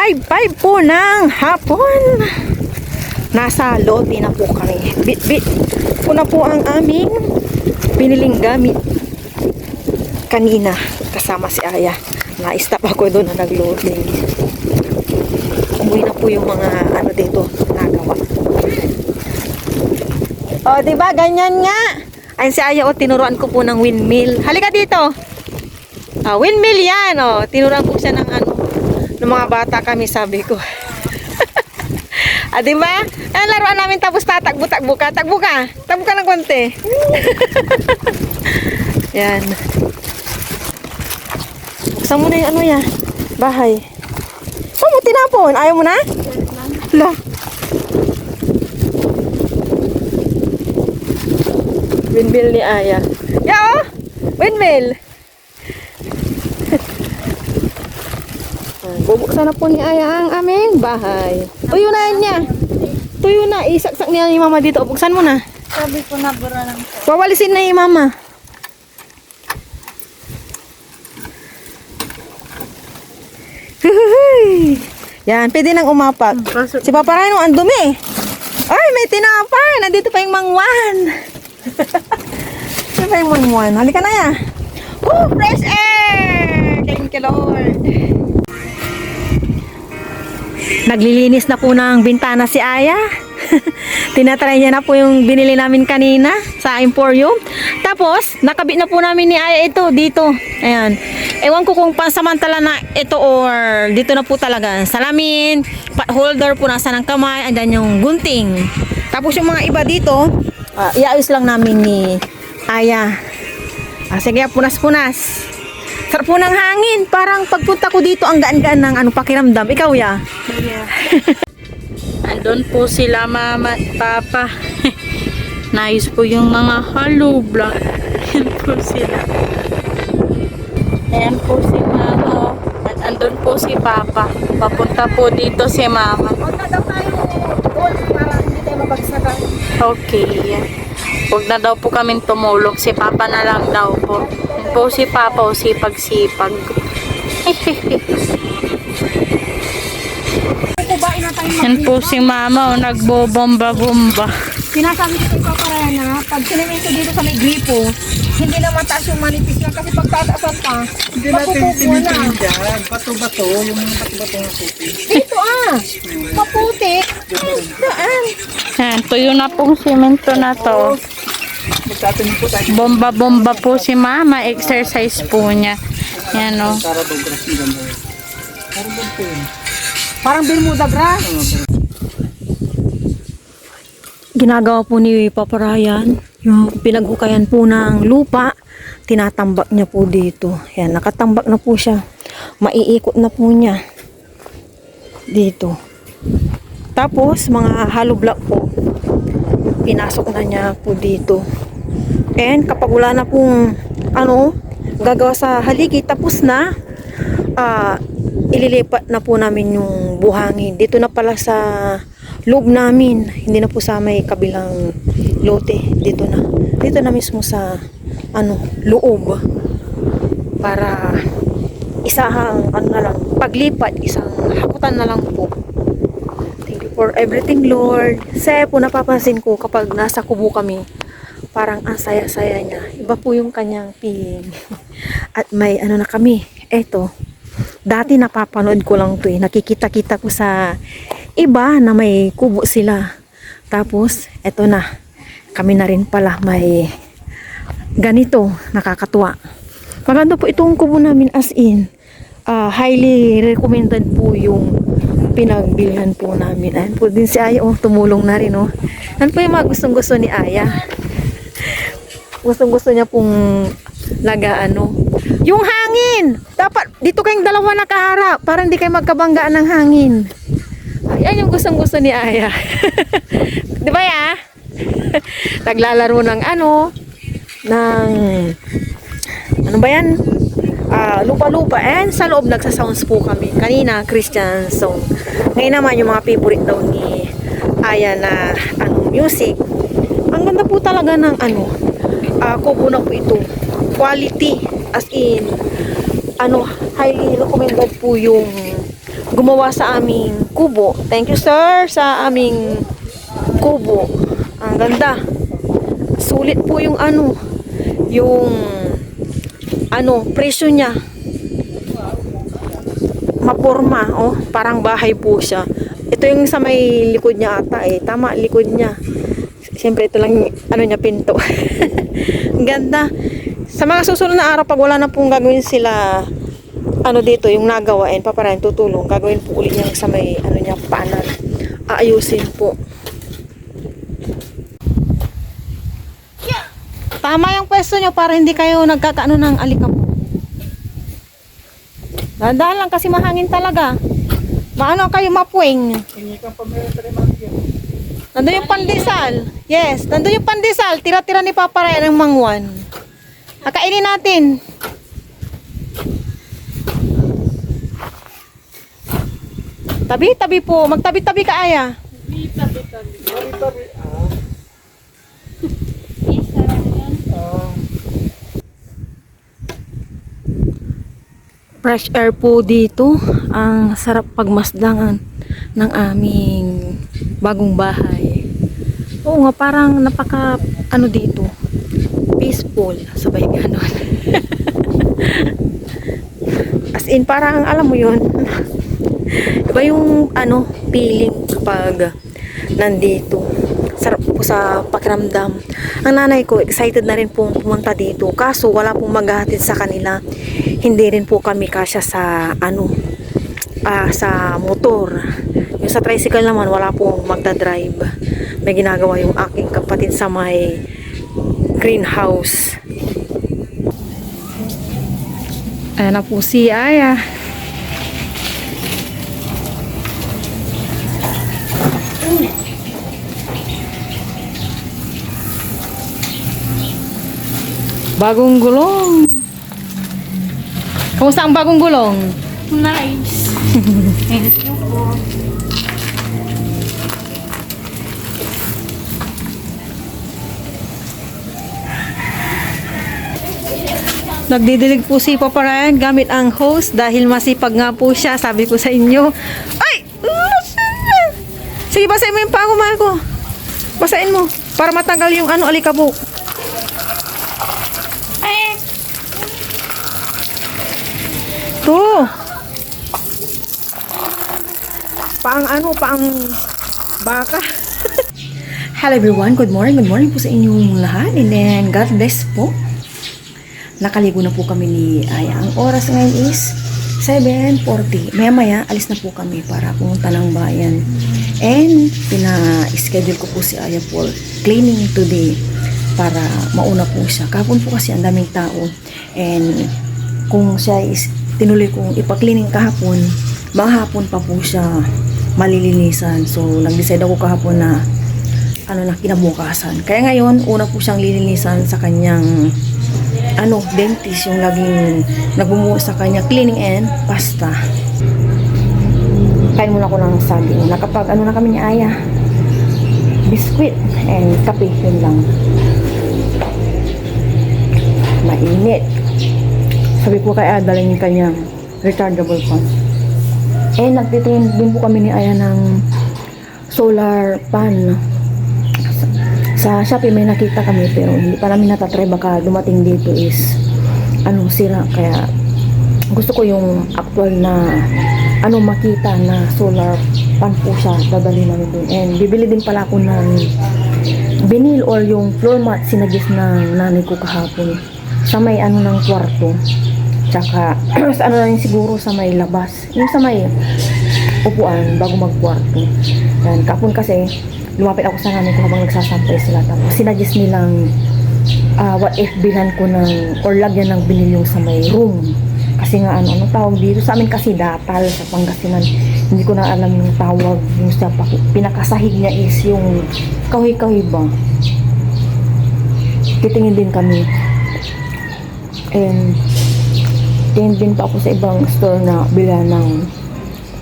5:05 po ng hapon. Nasa lote na po kami. Bit-bit po na po ang aming biniling gamit kanina kasama si Aya. Na-stop ako doon na nag-loading. Umuwi na po yung mga ano dito nagawa. O, diba? Ganyan nga. Ayun si Aya, o, tinuruan ko po ng windmill. Halika dito. Windmill yan, o. Tinuruan ko siya ng ano, ng mga bata kami, sabi ko. Diba? Ang laruan namin tapos tatakbo-takbo ka. Takbo ka. Takbo ka ng konti. Yan. Buksan mo na yung ano yan. Bahay. Saan mo tinapon? Ayaw mo na? Hala. Windmill ni Aya. Yo! Windmill! Bubuksan na po ni Aya ang aming bahay. Tuyo na niya. Tuyo na. Isaksak niya ni Mama dito. Buksan mo na. Sabi ko na bura lang po. Pawalisin na ni Mama. Huhuy! Yan, pwede nang umapak. Si Papa Rhino, ang dumi. Ay, may tinapay. Nandito pa yung mangwan. Ano pa yung mangwan? Halika na ya. Fresh air! Thank you, Lord. Naglilinis na po ng bintana si Aya. Tinatry niya na po yung binili namin kanina sa Emporium. Tapos, nakabit na po namin ni Aya ito dito. Ayan. Ewan ko kung pansamantala na ito or dito na po talaga. Salamin, pot holder po nasa ng kamay, andyan yung gunting. Tapos yung mga iba dito, iayos lang namin ni Aya. Sige, punas-punas. Sarap po ng hangin. Parang pagpunta ko dito, ang gaan-gaan ng ano, pakiramdam. Ikaw, ya? Yeah. Andun po sila Mama at Papa. Nice po yung mga hollow block. Yan po sila. Ayan po si Mama. At andun po si Papa. Papunta po dito si Mama. Huwag na daw tayo doon para hindi tayo mabagsakan. Okay. Huwag na daw po kaming tumulog. Si Papa na lang daw po. Yan po si Papa o sipag-sipag. Kubain na tayo. Yan po si Mama o nagbobomba-bomba. Sinasabi ko kay Papa Rhino na pag sinimento dito sa may gripo, hindi na mataas yung manipis na kasi pag tataasan pa, Hindi natin tinitingin dyan. Bato-bato, yung mga bato-bato ng puti. dito maputi. Saan? Yan, tuyo na pong simento na to. Magtatanim po tayo. Bomba-bomba po si Mama. Exercise po niya. Yan o. Para daw grass ng ganda. Parang ba po yun? Parang Bermuda grass. Ginagawa po ni Papa Ryan yung pinaghukayan po ng lupa. Tinatambak niya po dito. Yan, nakatambak na po siya. Maiikot na po niya dito. Tapos, mga hollow block po, pinasok na niya po dito. And kapag wala na pong gagawa sa haligi, tapos na, ililipat na po namin yung buhangin. Dito na pala sa loob namin. Hindi na po sa may kabilang lote. Dito na. Dito na mismo sa loob. Para isang na lang. Paglipat, isang hakutan na lang po. Thank you for everything, Lord. Saya po napapansin ko kapag nasa kubo kami. Parang ang saya-saya niya. Iba po yung kanyang feeling. At may na kami. Eto. Dati napapanood ko lang to eh. Nakikita-kita ko sa iba na may kubo sila. Tapos, eto na. Kami na rin pala may ganito. Nakakatuwa. Maganda po itong kubo namin as in. Highly recommended po yung pinagbilihan po namin. Ayan po din si Aya. Tumulong na rin. Ano po yung mga gustong-gusto ni Aya? Gustong-gusto niya pong yung hangin. Dapat dito kayong dalawa nakaharap para hindi kayo magkabanggaan ng hangin. Ayan yung gustong-gusto ni Aya. Di ba ya? Naglalaro ng ano ba yan? Lupa-lupa. And sa loob nagsasounds po kami. Kanina Christian song. Ngayon naman yung mga favorite daw ni Aya na music. Ang ganda po talaga ng kubo na po ito. Quality as in highly recommended po yung gumawa sa aming kubo. Thank you sir sa aming kubo. Ang ganda. Sulit po yung presyo niya. Maporma, oh, parang bahay po siya. Ito yung sa may likod niya ata eh. Tama, likod niya. Siyempre ito lang niya, pinto. Ang ganda. Sa mga susunod na araw, pag wala na pong gagawin sila, dito, yung nagawain, paparayan, tutulong. Gagawin po ulit niya sa may, niya, panan. Aayusin po. Tama yung pwesto nyo para hindi kayo nagkakaano ng alikabok. Dahan lang kasi mahangin talaga. Maano kayo mapuwing. Nandun yung pandesal. Yes, nandun yung pandesal. Tira-tira ni Papa Ryan ng mangwan. Kakainin natin. Tabi-tabi po. Magtabi-tabi ka, Aya. Tabi-tabi. Fresh air po dito. Ang sarap pagmasdangan ng aming bagong bahay. Oo nga, parang napaka dito, peaceful, sabay ganon. As in, parang alam mo yun, iba yung feeling kapag nandito. Sarap po sa pakiramdam. Ang nanay ko excited na rin pong pumunta dito, kaso wala pong maghahatid sa kanila. Hindi rin po kami kasya sa sa motor. Yung sa tricycle naman wala pong magdadrive. May ginagawa yung aking kapatid sa may greenhouse. Ayan na po si Aya. Bagong gulong. Kumusta ang bagong gulong? Nice. Thank you po. Nagdidilig po si Papa Ryan gamit ang hose dahil masipag nga po siya. Sabi ko sa inyo. Ay! Sige, basahin mo yung pako, Marco. Basahin mo para matanggal yung alikabok. Ito. Paang baka. Hello everyone, good morning po sa inyong lahat, and then God bless po. Nakaligo na po kami ni Aya. Ang oras ngayon is 7:40. Maya alis na po kami para pumunta ng bayan. And pina-schedule ko po si Aya for cleaning today para mauna po siya. Kahapon po kasi ang daming tao, and kung siya is tinuloy kong ipa-cleaning kahapon, maghapon pa po siya malilinisan. So nag-decide ako kahapon na kinabukasan. Kaya ngayon, una po siyang lilinisan sa kanyang dentist, yung laging nagbumuo sa kanya cleaning and pasta. Kain muna ko ng saging. Nakapag na kami ni Aya, biskuit and kape, yun lang. Mainit. Sabi ko kay Aya, dalhin yung kanyang rechargeable fan. And nagtitingin din po kami ni Aya ng solar pan. Sa Shopee may nakita kami pero hindi pa namin natatry, baka dumating dito is sira. Kaya gusto ko yung actual na makita na solar pan po siya, dadalhin namin dun. And bibili din pala ako ng vinyl or yung floor mat, sinagis ng nanay ko kahapon sa may ng kwarto. Tsaka sa na rin siguro sa may labas, yung sa may upuan bago magkwarto. Yan, kapon kasi lumapit ako sa nanay ko habang nagsasampay sila, tapos sinadjust nilang what if bilhan ko ng or lagyan ng binil yung sa may room. Kasi nga ano tawag dito sa amin kasi datal sa Pangasinan, hindi ko na alam yung tawag, yung sa pinakasahig niya is yung kahoy-kahoy ba. Titingin din kami, and tingin din pa ako sa ibang store na bilhan ng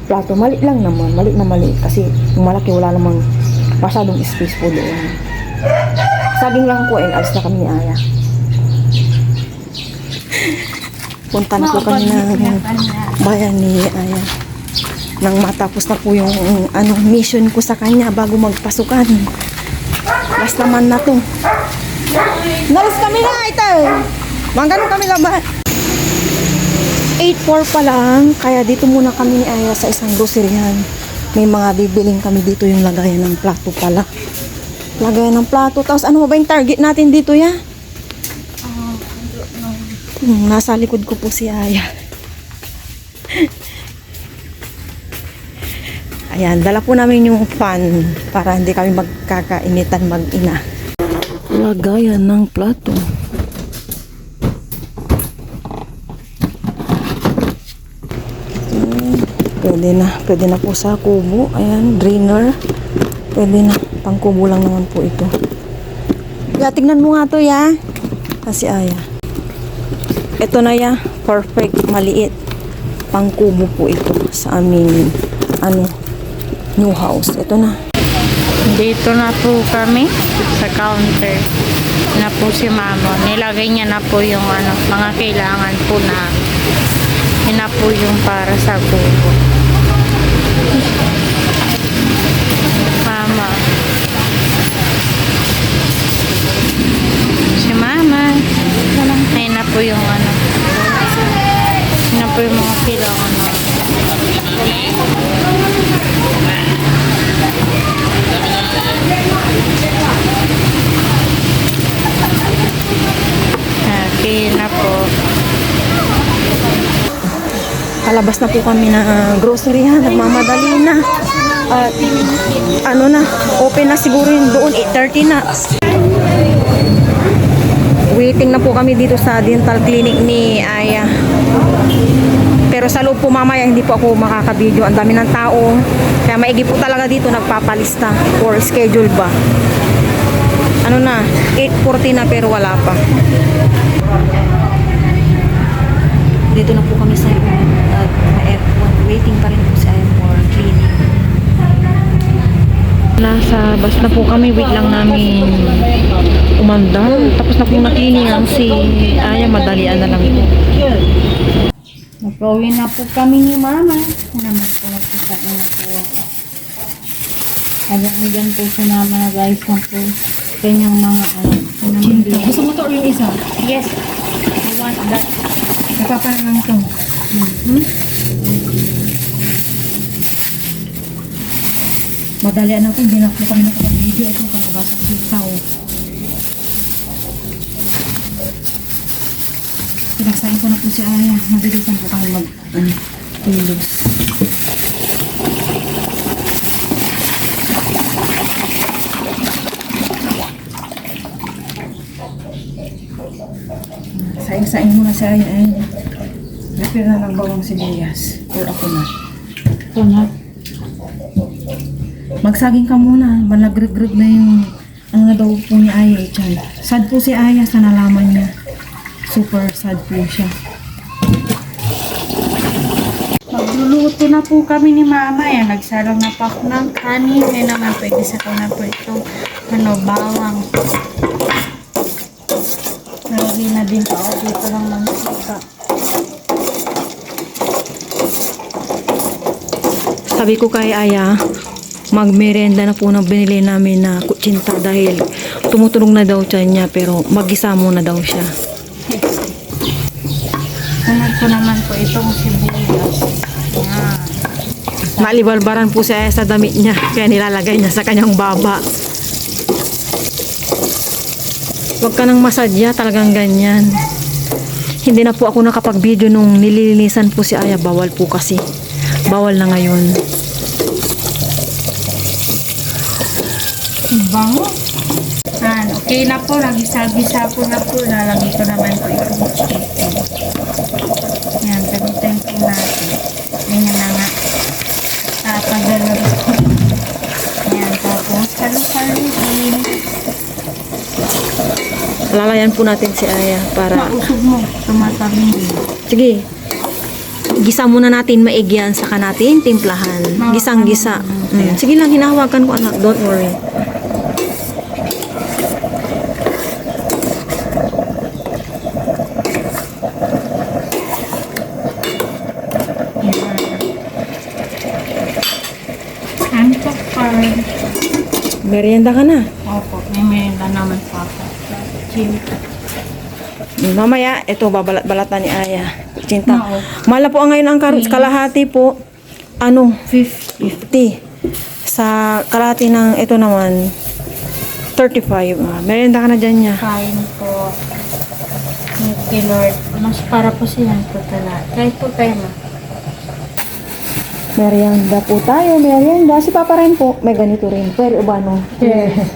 plato. Maliit lang naman, maliit kasi yung malaki wala namang masyadong space po doon. Saging lang po, and alis na kami ni Aya. Punta na po kami ng bayan ni Aya. nang matapos na po yung mission ko sa kanya bago magpasukan. Last naman na to. Nalas kami na ito. Mangganon kami laban. 8:04 pa lang, kaya dito muna kami ni Aya sa isang groceryan. May mga bibiling kami dito, yung lagayan ng plato pala. Lagayan ng plato. Tapos ano ba yung target natin dito ya? Nasa likod ko po si Aya. Ayan, dala po namin yung fan para hindi kami magkakainitan mag-ina. Lagayan ng plato. Pwede na po sa kubo. Ayan, drainer. Pwede na, pang kubo lang naman po ito. Ya, tignan mo nga to ya. Kasi Aya. Ito na ya, perfect, maliit. Pang kubo po ito sa aming new house. Ito na. Dito na po kami sa counter na po si mama. Nilagay niya na po yung mga kailangan po na yun na po yung para sa kubo. Mama. Si mama. Ayun na po yung yun na po yung mga kailangan na. Okay na po. Palabas na po kami ng grocery ha. Nagmamadali na. At open na siguro yun doon. 8:30 na. Waiting na po kami dito sa dental clinic ni Aya. Pero sa loob po mamaya hindi po ako makaka-video. Ang dami ng tao. Kaya maigi po talaga dito nagpapalista or schedule ba. 8:40 na pero wala pa. Dito na po kami sa airport. Waiting pa rin po sa airport cleaning. Nasa bus na po kami. Wait lang namin umandar. Tapos na po yung na-cleaningan si Aya. Madalian na lang po. Nag-uwi na po kami ni mama. Naman po nagpisa na po. Hanggang po si mama na guys na po kanyang mga Gusto mo to yung isa? Yes, I want that. Nagpapalan lang ito. Madalian na po. Hindi na po kami nakapag-video. Ito kalabasa ng tao. Pinaksain ko na po si Aya. Nabilisan po kami mag-tulog. Saing-saing muna si Aya. Napira na ng bawang sibuyas. Or ako na. Ito na. Magsaging ka muna. Malagreg-greg na yung na daw po ni Aya. Sad po si Aya sa nalaman niya. Super sad po siya. Magluluto na po kami ni mama. Yan, nagsalang na pa ako ng kanin. Yan naman po, isa ko na po itong bawang. Nalagay na din po ako dito ng mantika. Sabi ko kay Aya, magmerenda na po ng binili namin na kutsinta dahil tumutunog na daw siya niya pero mag-isa muna daw siya. Sunod ko naman po itong sibuyas. Malibalbaran po siya sa damit niya kaya nilalagay niya sa kanyang baba. Huwag ka nang masadya, talagang ganyan. Hindi na po ako nakapag-video nung nililinisan po si Aya. Bawal po kasi. Bawal na ngayon. Bango. Okay na po. Nagisa-gisa po na po. Lalagay ko naman po itong chicken. Yan, gamitin po natin. Ganyan na nga. Tagalog ko. Yan, tapos halo-haloin. Lalayan po natin si Aya para... Mausog mo. Tumatabi. Sige. Gisa muna natin maigyan, saka natin timplahan. Gisang-gisa. Sige lang, hinahawakan ko anak. Don't worry. Merienda ka na. Opo, may merienda naman po ako. Chili. Mamaya, ito, babalat-balatan ni Aya. Cinta. Oo. Mala po ang ngayon ang kalahati po. Ano? 50. 50. Sa kalahati ng ito naman, 35. Merienda ka na dyan niya. Kain po. Thank you, Lord. Mas para po silang po talaga. Kahit po tayo ma. Merienda po tayo. Merienda. Si Papa rin po. May ganito rin. Pero ba no? Yes.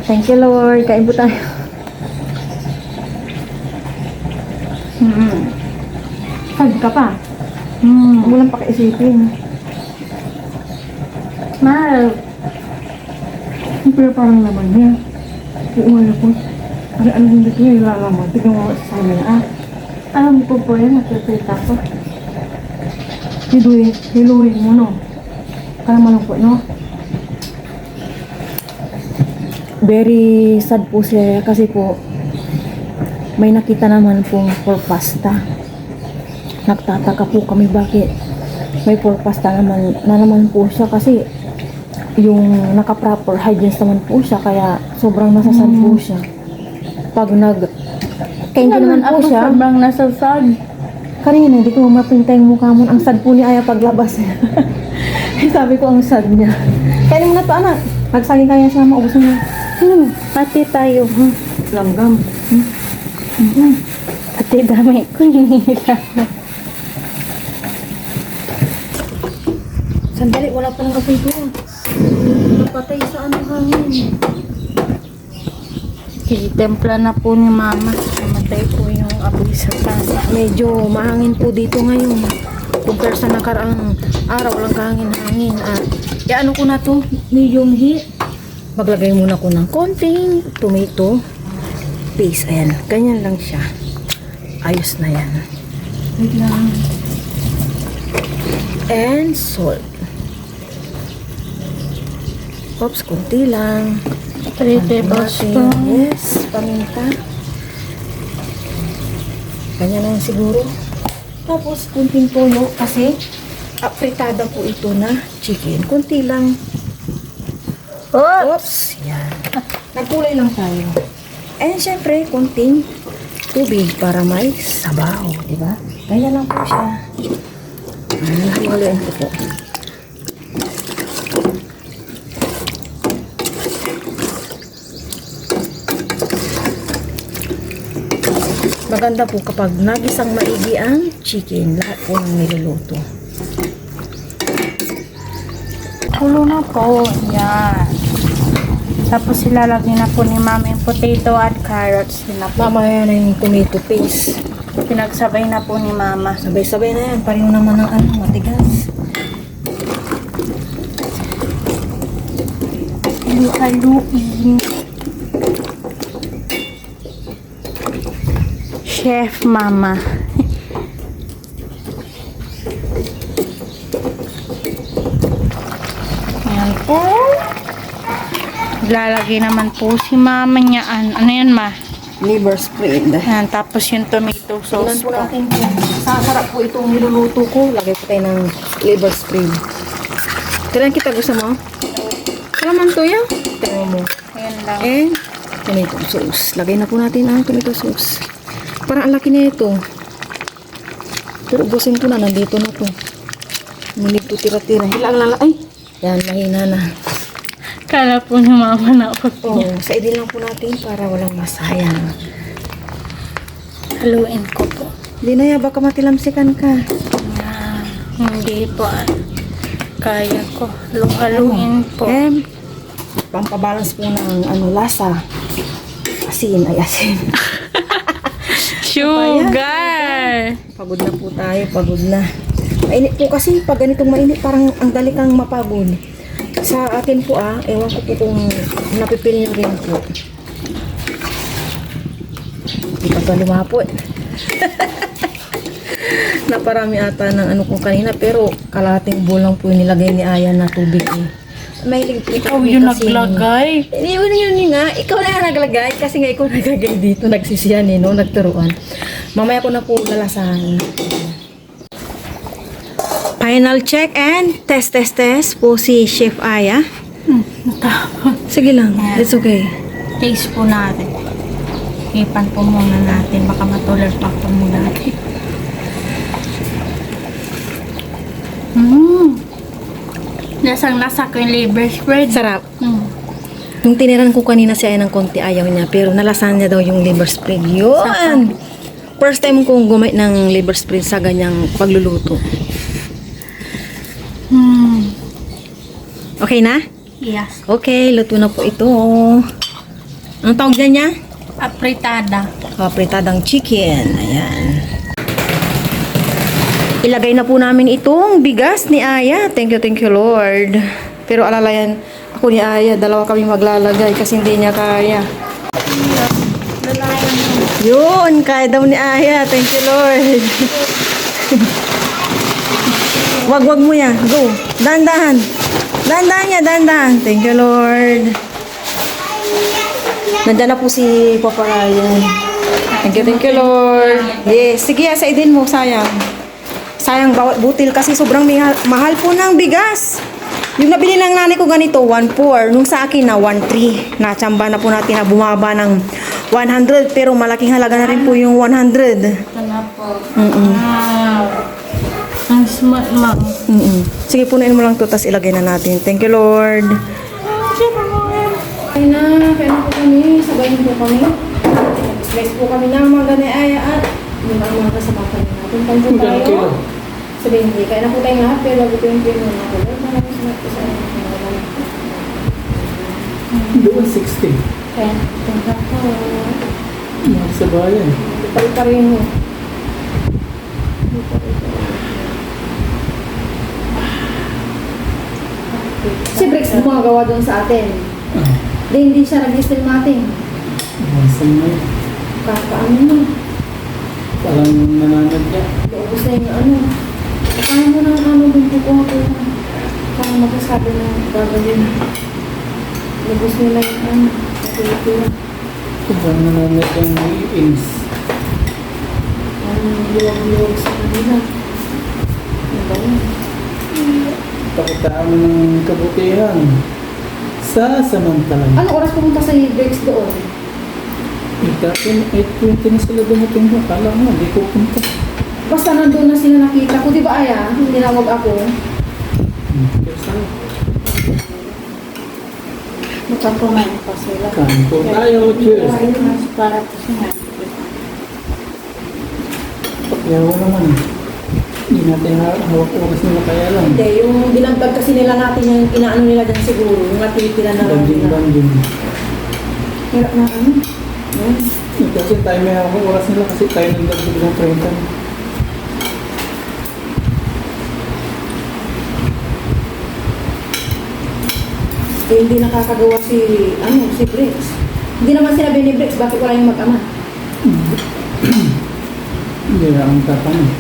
Thank you, Lord. Kain po tayo. Pag ka pa. Huwag mo lang pakiisipin. Mahal. Pero parang laman niya. Iuwala po. Ano yung dito niya ilalaman? Tignan mo sa amin. Alam ko po yan, nakikita ko. Hilurin mo, no? Kaya malang po, no? Very sad po siya kasi po may nakita naman pong for pasta. Nagtataka po kami bakit may for pasta naman po siya kasi yung naka-proper hygiene naman po siya kaya sobrang nasasad po siya. Pag kain naman po siya. Sobrang nasasad. Kanina, hindi ko mapintay yung mukha mo. Ang sad po ni Aya paglabas. Sabi ko, ang sad niya. Kaya mo na to, anak. Nagsaging kaya siya, maubos mo. Ate tayo. Langgam. Ate dami ko hinihila. Sandali, wala pa ng kape doon. Napatay sa ano hangin. Templa na po ni Mama. Namatay po yung apoy sa tana. Medyo mahangin po dito ngayon. Compare sa nakaraang araw, walang kahangin-hangin. Ano ko na to, medium heat. Maglagay muna ko ng konting tomato paste. Ayan, ganyan lang siya. Ayos na yan. Wait lang. And salt. Oops, konti lang. 3 tablespoons. Yes, paminta. Ganyan lang siguro. Tapos, kunting toyo kasi apritada po ito na chicken. Kunti lang. Oops! Yan. Nagkulay lang tayo. And syempre, kunting tubig para may sabaw. Diba? Ganyan lang po siya. Halo-haloin ko po. Maganda po kapag nagisang maigi ang chicken, lahat po ng niluluto. Kulo na po. Yan. Tapos ilalagay na po ni Mama yung potato at carrots. Yun na po. Mamaya na yung tomato paste. Pinagsabay na po ni Mama. Sabay-sabay na yan. Pareho naman ng matigas. Haluin. Chef Mama. Ayan po. Lalagay naman po si Mama niya. Ano yan, Ma? Liver spread. Ayan, tapos yung tomato Tingnan sauce po po. natin kung sasarap po itong niluluto ko. Lagay po tayo ng liver spread. Kailan kita gusto mo? Kalaman to yan. Tingnan mo. Ayan lang. And tomato sauce. Lagay na po natin ang tomato sauce. Parang ang laki na ito. Pero ubusin ko na. Nandito na to. Mulig to tira-tira. Hilang na lang. Ay! Yan, mahina na. Kala po ni Mama na ako. Oo, sa idin lang po natin para walang masayang. Haluin ko po. Hindi na yan, baka matilamsikan ka. Ah, hindi po. Kaya ko. Haluin po. Pampabalance po ng lasa. Asin, ay asin. Sugar! Pagod na po tayo, pagod na. Mainit po kasi, pag ganitong mainit, parang ang dali kang mapagod. Sa atin po ewan ko po kung napipil nyo rin po. Hindi pa ito lumapot. Naparami ata ng ano ko kanina, pero kalahating bowl lang po yung nilagay ni Aya na tubig May Ikaw yung naglagay. Yun nga, ikaw na yung naglagay kasi nga ikaw naglagay dito, nagsisiyan no, nagturuan. Mamaya ko na po lalasahan. Final check and test po si Chef Aya. Sige lang, it's okay. Taste po natin. Ipan po muna natin. Baka matulad pa po muna natin. Lasang-lasa ko yung liver spread. Sarap. Mm. Nung tiniran ko kanina si Aya ng konti, ayaw niya. Pero nalasan niya daw yung liver spread. Yun! First time kong gumamit ng liver spread sa ganyang pagluluto. Okay na? Yes. Okay, luto na po ito. Anong tawag dyan niya? Apritada. Pritadang chicken. Ayan. Ilagay na po namin itong bigas ni Aya. Thank you, Lord. Pero alalayan, ako ni Aya, dalawa kami maglalagay kasi hindi niya kaya. Yun, kaya daw ni Aya. Thank you, Lord. Wag mo yan. Go. Dandahan. Dandahan niya, dandahan. Thank you, Lord. Nandiyan na po si Papa Ryan. Thank you, Lord. Yes. Sige, saidin mo. Sayang. Sayang bawat butil kasi sobrang mahal po ng bigas. Yung nabili ng nanay ko ganito, 1.4. Nung sa akin na 1.3. Nachamba na po natin na bumaba ng 100. Pero malaking halaga na rin po yung 100. Ito na po. Wow. Ang smart lang. Sige, punuin mo lang to, tapos ilagay na natin. Thank you, Lord. Kaya na po kami. Sabayin po kami. Slice po kami ng mga ganay at yung mga kasama kami natin. Pansin tayo. Sabihin, hindi. Kaya na po tayong lahat, pero bago po yung pino na po. Maraming salamat po sa inyo. Doon 60. Kaya, thank you po. Mga sa bayan. Pa rin mo. Si Briggs gumagawa doon sa atin. Hindi siya nag-still natin. Masang na yun. Kakaano na. Parang nananad niya. Ubus na yung ano. Kaya mo na ano dun po ko ako. Kaya magkasabi na gagawin. Ubus nila yung ano. Natulitira. Parang nananad yung ins. Ang luwag-luwag sa kanila. Ano ba yun? Pakitaan mo ng kabutihan. Sa samantalang. Anong oras pumunta sa Briggs doon? 8:20 na sila dumating mo. Kala mo, hindi ko punta. Basta nandun na sila nakita ko. Di ba Aya? Hindi nawag ako. Magkakumain pa sila. Kain po tayo. Cheers. Para po sila. Pakyawa naman. Hindi natin hawak oras nila kaya lang. Hindi, yung dinagdag kasi nila natin yung inaano nila dyan siguro. Yung natitira na lang nila. Banding. Hirap na ano. Yan. Kasi tayo may hawak oras nila kasi tayo nagdagdag ng 30. Eh, hindi nakakagawa si Briggs. Hindi naman sinabi ni Briggs, bakit wala yung mag-ama? Hindi na ang tatanong.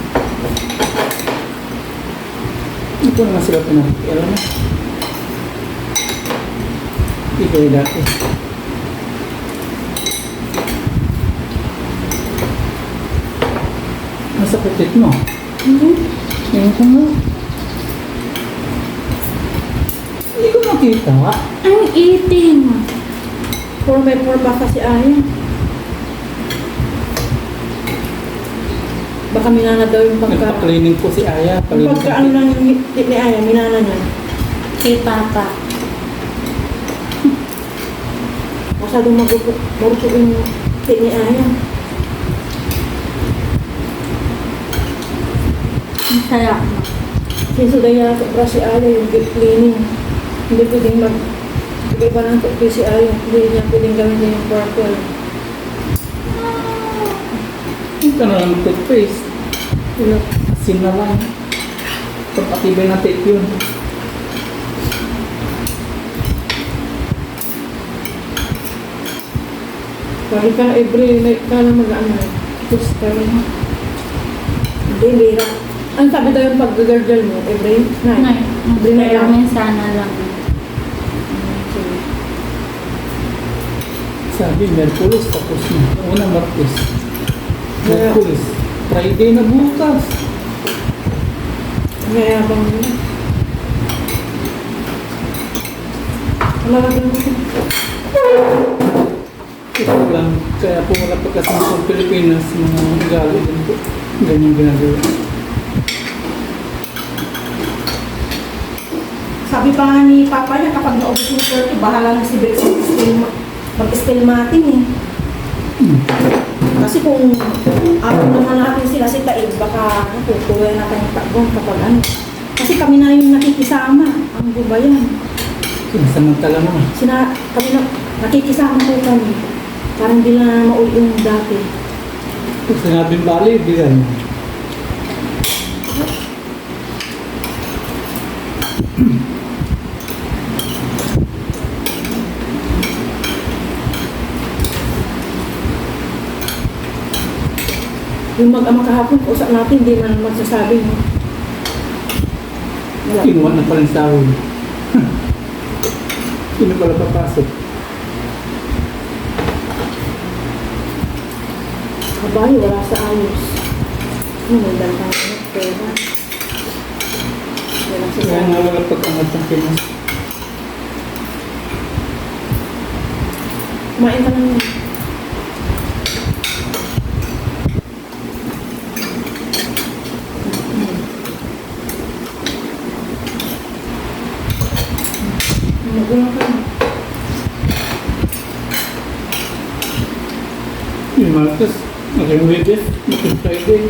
Ito naman sila pinakikialam na. Ito yung dati. Nasa putit mo. Ngayon ko nga. Hindi ko makita. Ang eating. 4x4 pa kasi Aya. Baka minana daw yung Nagpa-cleaning ko si Aya. Yung pagka ano lang yung tip ni Aya, minana niya. Kay Papa. Masyadong marupo yung tip ni Aya. Ang sarap. Sinsuday niya sobra si Aya yung deep cleaning. Hindi pwedeng bigay pa ng toothpaste si Aya. Hindi niya pwedeng gawin niya yung purple. Ito na lang toothpaste. Asin na lang. Pagpatibay na tape yun. Kahit ka every night ka na mag-ano. Just ka rin. Hindi, bira. Ang sabi daw yung pag-gargle mo, every night? Nay. Every night Pero lang. minsan na lang. Sabi, Merkulis tapos na. Una, Martes. Merkulis. Friday na bukas. Mayabang nila. Lalagyan ko. Ito lang, kaya po wala pagkasama sa Pilipinas, mga ugali din po. Ganyan ginagawa. Sabi pa nga ni Papa niya, kapag naubos yung 30, bahala na si Bex mag-stilmatin eh. Kasi kung ako naman natin sila si Taib, baka tutuloy natin yung tagbong kapag ano. Kasi kami na yung nakikisama, ang gubayan. Samantala naman. Kami na, nakikisama po kami. Parang hindi na mauli yung dati. Kung sinabing bali, bigan. Yung mag-ama kahapon, usap natin, hindi man magsasabi mo. Wala. Kinuha na pala yung sahod. Sino pala papasok? Kabayo, wala sa ayos. May dalawang pera. Wala sa Kaya nga wala pagkangat ng Pinas. Kumain ka lang. Magulang ka na. Yung Marcos, maging Wednesday, maging Friday.